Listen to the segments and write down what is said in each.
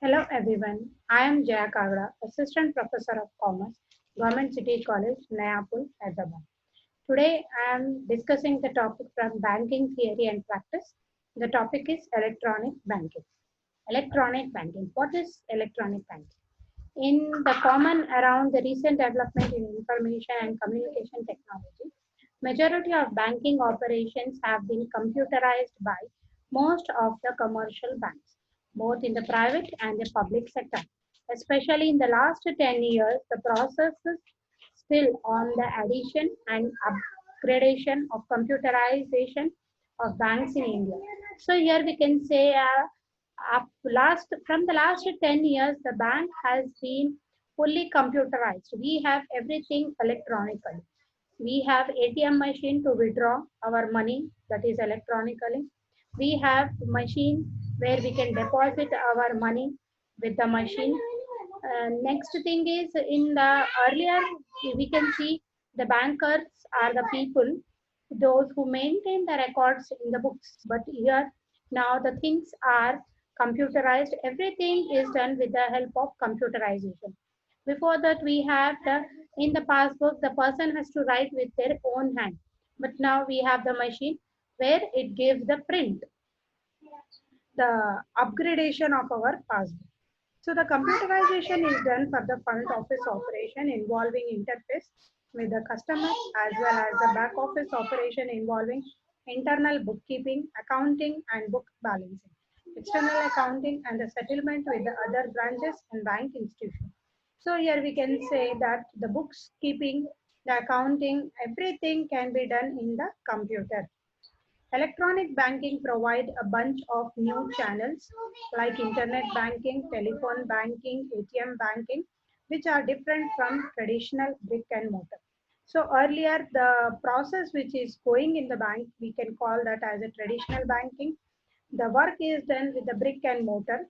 Hello everyone, I am Jaya Kagra, Assistant Professor of Commerce, Government City College, Nayapur, Hyderabad. Today I am discussing the topic from banking theory and practice. The topic is electronic banking. Electronic banking. What is electronic banking? In the common around the recent development in information and communication technology, majority of banking operations have been computerized by most of the commercial banks, both in the private and the public sector. Especially in the last 10 years, the process is still on the addition and upgradation of computerization of banks in India. So here we can say from the last 10 years, the bank has been fully computerized. We have everything electronically. We have ATM machine to withdraw our money, that is electronically. We have machine where we can deposit our money with the machine. Next thing is in the earlier we can see the bankers are the people those who maintain the records in the books, but here now the things are computerized. Everything is done with the help of computerization. Before that we have the in the passbook the person has to write with their own hand, but now we have the machine where it gives the print, the upgradation of our passbook. So the computerization is done for the front office operation involving interface with the customer as well as the back office operation involving internal bookkeeping, accounting and book balancing, external accounting and the settlement with the other branches and bank institutions. So here we can say that the books keeping, the accounting, everything can be done in the computer. Electronic banking provide a bunch of new channels like internet banking, telephone banking, ATM banking, which are different from traditional brick and mortar. So earlier, the process which is going in the bank, we can call that as a traditional banking. The work is done with the brick and mortar,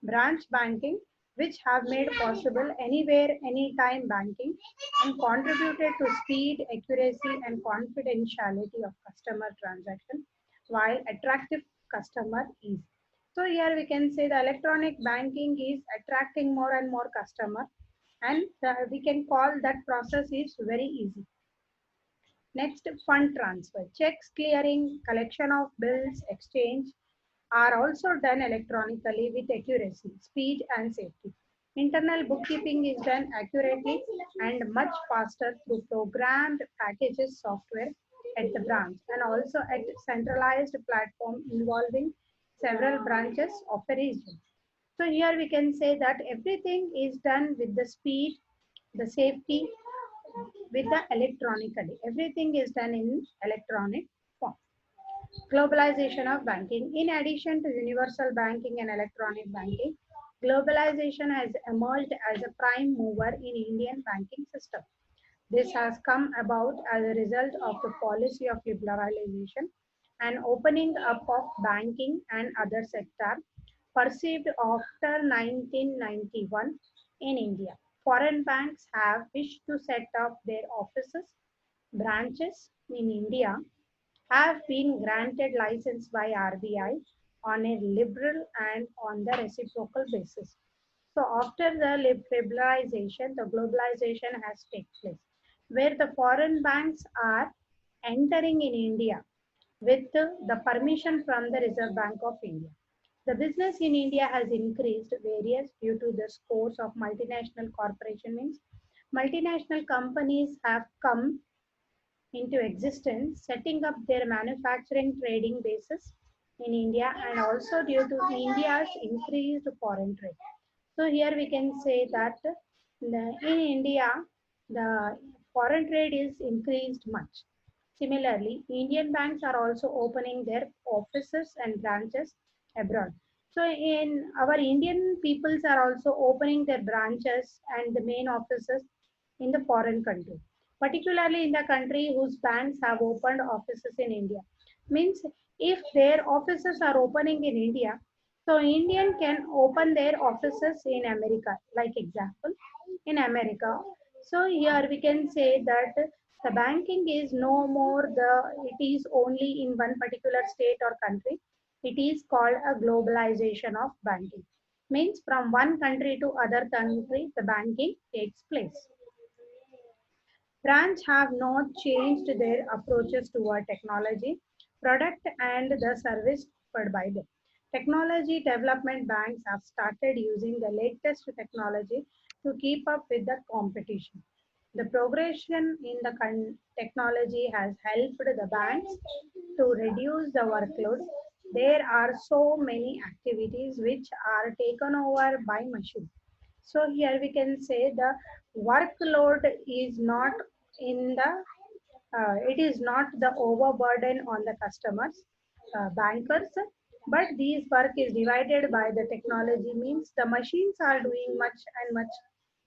branch banking, which have made possible anywhere, anytime banking and contributed to speed, accuracy, and confidentiality of customer transaction while attractive customer ease. So here we can say the electronic banking is attracting more and more customer, and we can call that process is very easy. Next, fund transfer. Checks clearing, collection of bills, exchange are also done electronically with accuracy, speed, and safety. Internal bookkeeping is done accurately and much faster through programmed packages software at the branch and also at centralized platform involving several branches of a region. So here we can say that everything is done with the speed, the safety, with the electronically. Everything is done in electronic form. Globalization of banking. In addition to universal banking and electronic banking, globalization has emerged as a prime mover in Indian banking system. This has come about as a result of the policy of liberalization and opening up of banking and other sector perceived after 1991 in India. Foreign banks have wished to set up their offices, branches in India have been granted license by RBI on a liberal and on the reciprocal basis. So after the liberalization, the globalization has taken place, where the foreign banks are entering in India with the permission from the Reserve Bank of India. The business in India has increased various due to the scores of multinational corporation means multinational companies have come into existence, setting up their manufacturing trading bases in India and also due to India's increased foreign trade. So here we can say that in India, the foreign trade is increased much. Similarly, Indian banks are also opening their offices and branches abroad. So in our Indian peoples are also opening their branches and the main offices in the foreign country, particularly in the country whose banks have opened offices in India. Means if their offices are opening in India, so Indian can open their offices in America, like example, in America. So here we can say that the banking is no more it is only in one particular state or country. It is called a globalization of banking. Means from one country to other country, the banking takes place. Branch have not changed their approaches toward technology, product and the service offered by them. Technology development banks have started using the latest technology to keep up with the competition. The progression in the technology has helped the banks to reduce the workload. There are so many activities which are taken over by machine. So here we can say the workload is not in the it is not the overburden on the customers, bankers, but these work is divided by the technology means the machines are doing much and much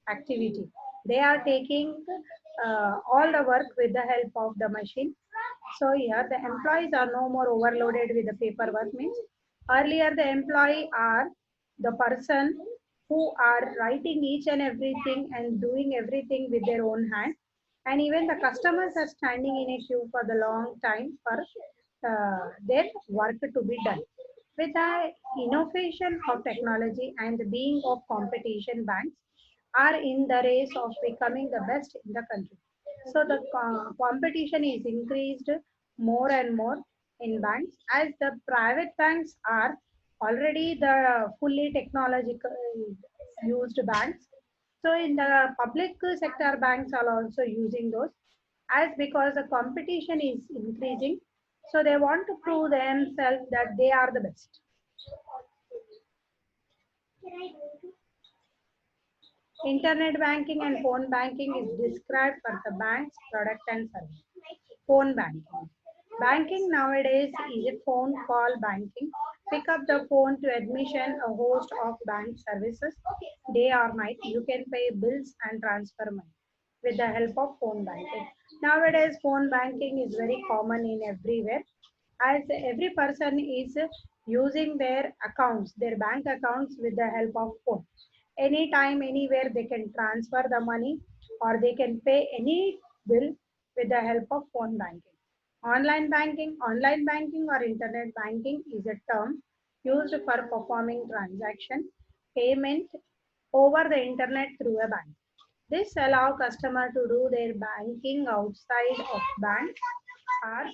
activity. They are taking all the work with the help of the machine. So here the employees are no more overloaded with the paperwork means earlier the employee are the person who are writing each and everything and doing everything with their own hand, and even the customers are standing in a queue for the long time for their work to be done. With the innovation of technology and the being of competition, banks are in the race of becoming the best in the country. So the competition is increased more and more in banks as the private banks are already the fully technological used banks. So in the public sector banks are also using those as because the competition is increasing. So they want to prove themselves that they are the best. Internet banking and phone banking is described for the bank's product and service. Phone banking. Banking nowadays is a phone call banking. Pick up the phone to admission a host of bank services day or night. You can pay bills and transfer money with the help of phone banking. Nowadays, phone banking is very common in everywhere as every person is using their accounts, their bank accounts with the help of phone. Anytime, anywhere, they can transfer the money or they can pay any bill with the help of phone banking. Online banking or internet banking is a term used for performing transaction payment over the internet through a bank. This allow customer to do their banking outside of bank hours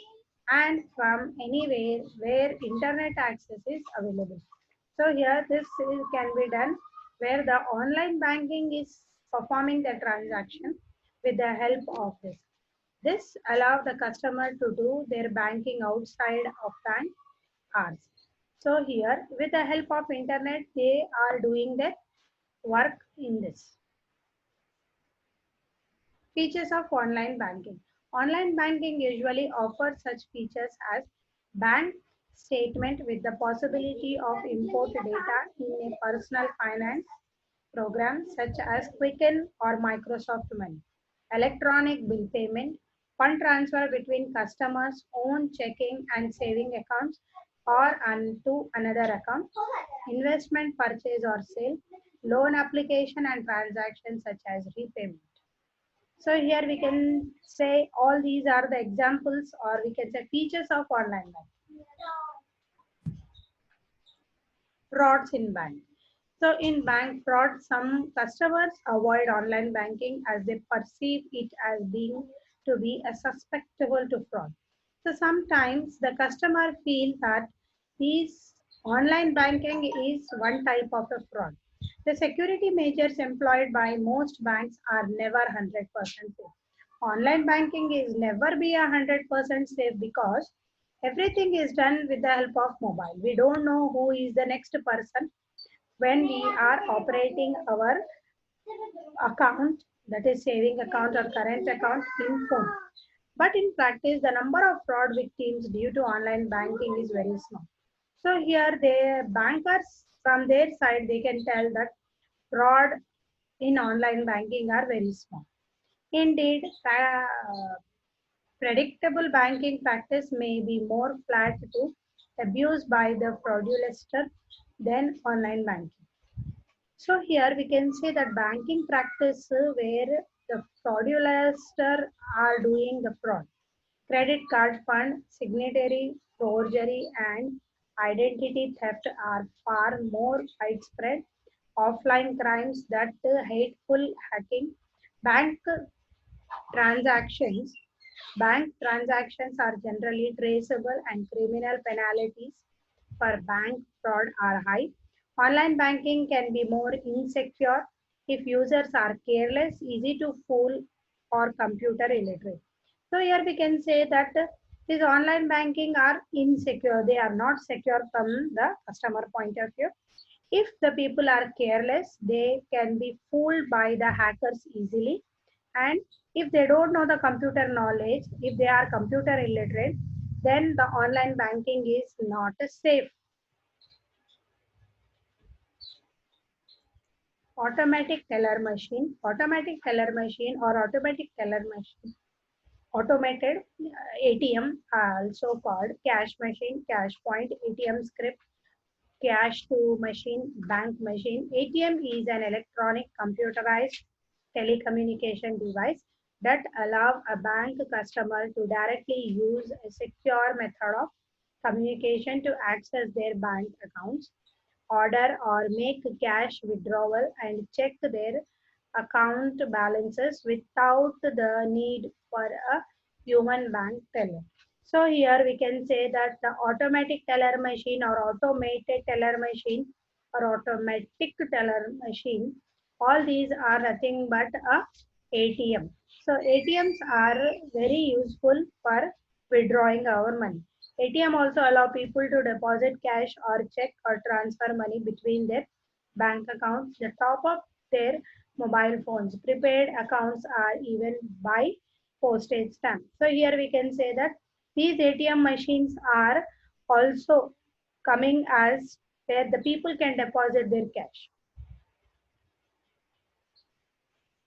and from anywhere where internet access is available. So here can be done where the online banking is performing the transaction with the help of this. This allow the customer to do their banking outside of bank hours. So here with the help of internet they are doing their work in this. Features of online banking. Online banking usually offers such features as bank statement with the possibility of import data in a personal finance program such as Quicken or Microsoft Money, electronic bill payment, fund transfer between customers' own checking and saving accounts or to another account, investment purchase or sale, loan application and transactions such as repayment. So here we can say all these are the examples or we can say features of online banking. Frauds in bank. So in bank fraud, some customers avoid online banking as they perceive it as being to be a susceptible to fraud. So sometimes the customer feel that these online banking is one type of a fraud. The security measures employed by most banks are never 100% safe. Online banking is never be 100% safe because everything is done with the help of mobile. We don't know who is the next person when we are operating our account, that is saving account or current account in phone. But in practice, the number of fraud victims due to online banking is very small. So here the bankers from their side, they can tell that fraud in online banking are very small. Indeed, predictable banking practice may be more flat to abuse by the fraudster than online banking. So here we can say that banking practice where the fraudster are doing the fraud, credit card fund, signatory forgery, and identity theft are far more widespread. Offline crimes that hateful hacking, bank transactions. Bank transactions are generally traceable and criminal penalties for bank fraud are high. Online banking can be more insecure if users are careless, easy to fool, or computer illiterate. So here we can say that these online banking are insecure. They are not secure from the customer point of view. If the people are careless, they can be fooled by the hackers easily. And if they don't know the computer knowledge, if they are computer illiterate, then the online banking is not safe. Automatic teller machine or automatic teller machine, automated ATM, also called cash machine, cash point, ATM script, cash to machine, bank machine. ATM is an electronic computerized telecommunication device that allow a bank customer to directly use a secure method of communication to access their bank accounts, order or make cash withdrawal, and check their account balances without the need for a human bank teller. So here we can say that the automatic teller machine or automated teller machine or automatic teller machine, all these are nothing but a ATM. So ATMs are very useful for withdrawing our money. ATM also allow people to deposit cash or check or transfer money between their bank accounts, the top of their mobile phones. Prepaid accounts are even buy postage stamp. So here we can say that these ATM machines are also coming as where the people can deposit their cash.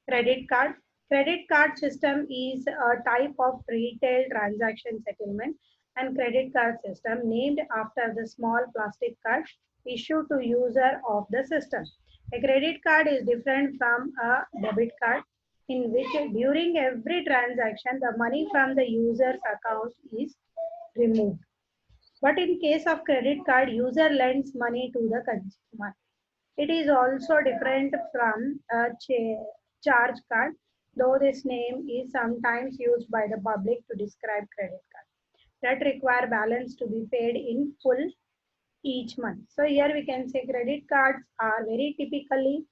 Credit card. Credit card system is a type of retail transaction settlement and credit card system named after the small plastic card issued to user of the system. A credit card is different from a debit card in which during every transaction the money from the user's account is removed. But in case of credit card, user lends money to the consumer. It is also different from a charge card, though this name is sometimes used by the public to describe credit cards that require balance to be paid in full each month. So here we can say credit cards are very typically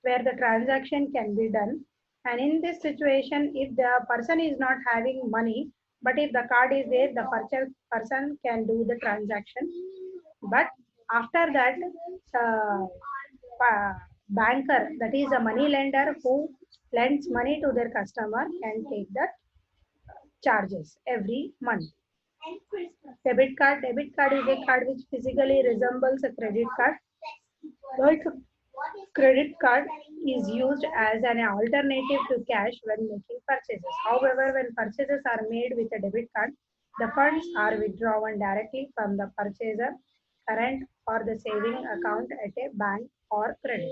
where the transaction can be done. And in this situation, if the person is not having money, but if the card is there, the person can do the transaction. But after that, the banker, that is a money lender who lends money to their customer, can take the charges every month. Debit card is a card which physically resembles a credit card. Like credit card is used as an alternative to cash when making purchases. However, when purchases are made with a debit card, the funds are withdrawn directly from the purchaser current or the saving account at a bank or credit.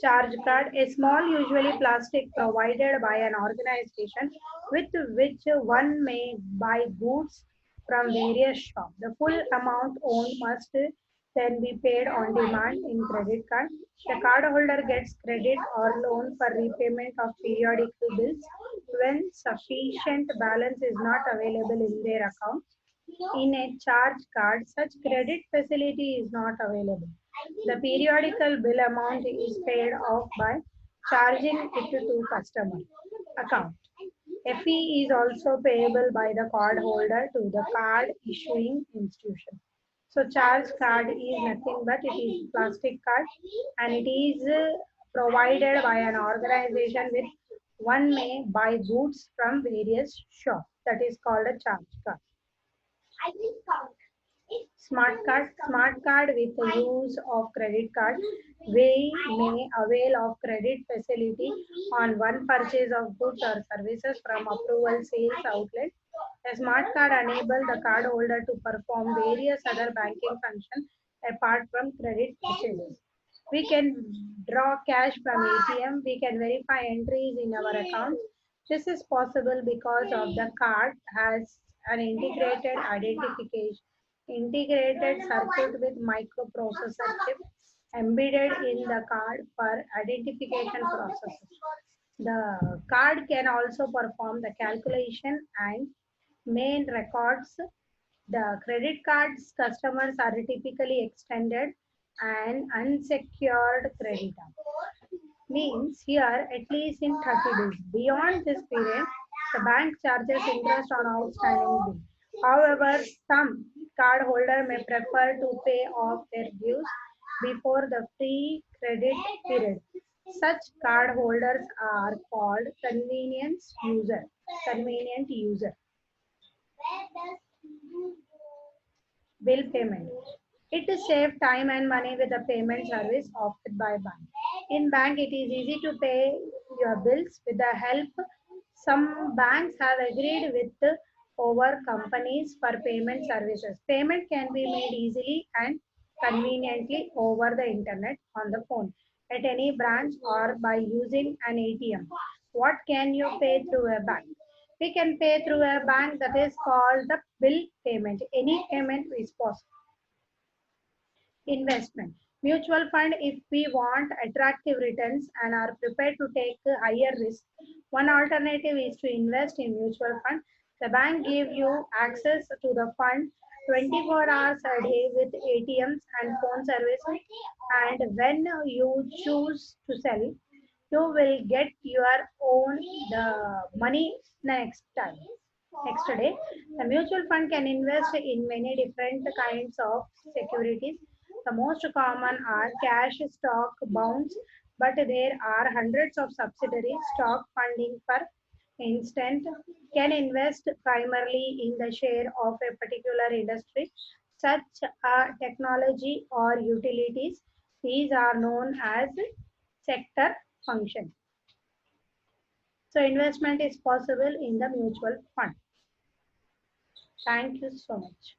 Charge card, a small, usually plastic, provided by an organization with which one may buy goods from various shops. The full amount owned must then be paid on demand in credit card. The cardholder gets credit or loan for repayment of periodical bills when sufficient balance is not available in their account. In a charge card, such credit facility is not available. The periodical bill amount is paid off by charging it to customer account. A fee is also payable by the cardholder to the card issuing institution. So charge card is nothing but it is plastic card and it is provided by an organization with one may buy goods from various shops. That is called a charge card. Smart card with the use of credit card, we may avail of credit facility on one purchase of goods or services from approval sales outlet. A smart card enables the cardholder to perform various other banking functions apart from credit purchases. We can draw cash from ATM. We can verify entries in our account. This is possible because of the card has an integrated circuit with microprocessor chip embedded in the card for identification processes. The card can also perform the calculation and main records. The credit cards customers are typically extended and unsecured creditor. Means here at least in 30 days. Beyond this period, the bank charges interest on outstanding bill. However, some cardholder may prefer to pay off their dues before the free credit period. Such cardholders are called convenient user. Bill payment. It is save time and money with the payment service offered by bank. In bank, it is easy to pay your bills with the help. Some banks have agreed with over companies for payment services. Payment can be made easily and conveniently over the internet on the phone at any branch or by using an ATM. What can you pay through a bank? We can pay through a bank that is called the bill payment. Any payment is possible. Investment. Mutual fund, if we want attractive returns and are prepared to take higher risk, one alternative is to invest in mutual fund. The bank give you access to the fund 24 hours a day with ATMs and phone services. And when you choose to sell, you will get your own the money next time. Next day, the mutual fund can invest in many different kinds of securities. The most common are cash, stock, bonds, but there are hundreds of subsidiaries. Stock funding, for instance, can invest primarily in the share of a particular industry, such as technology or utilities. These are known as sector function. So investment is possible in the mutual fund. Thank you so much.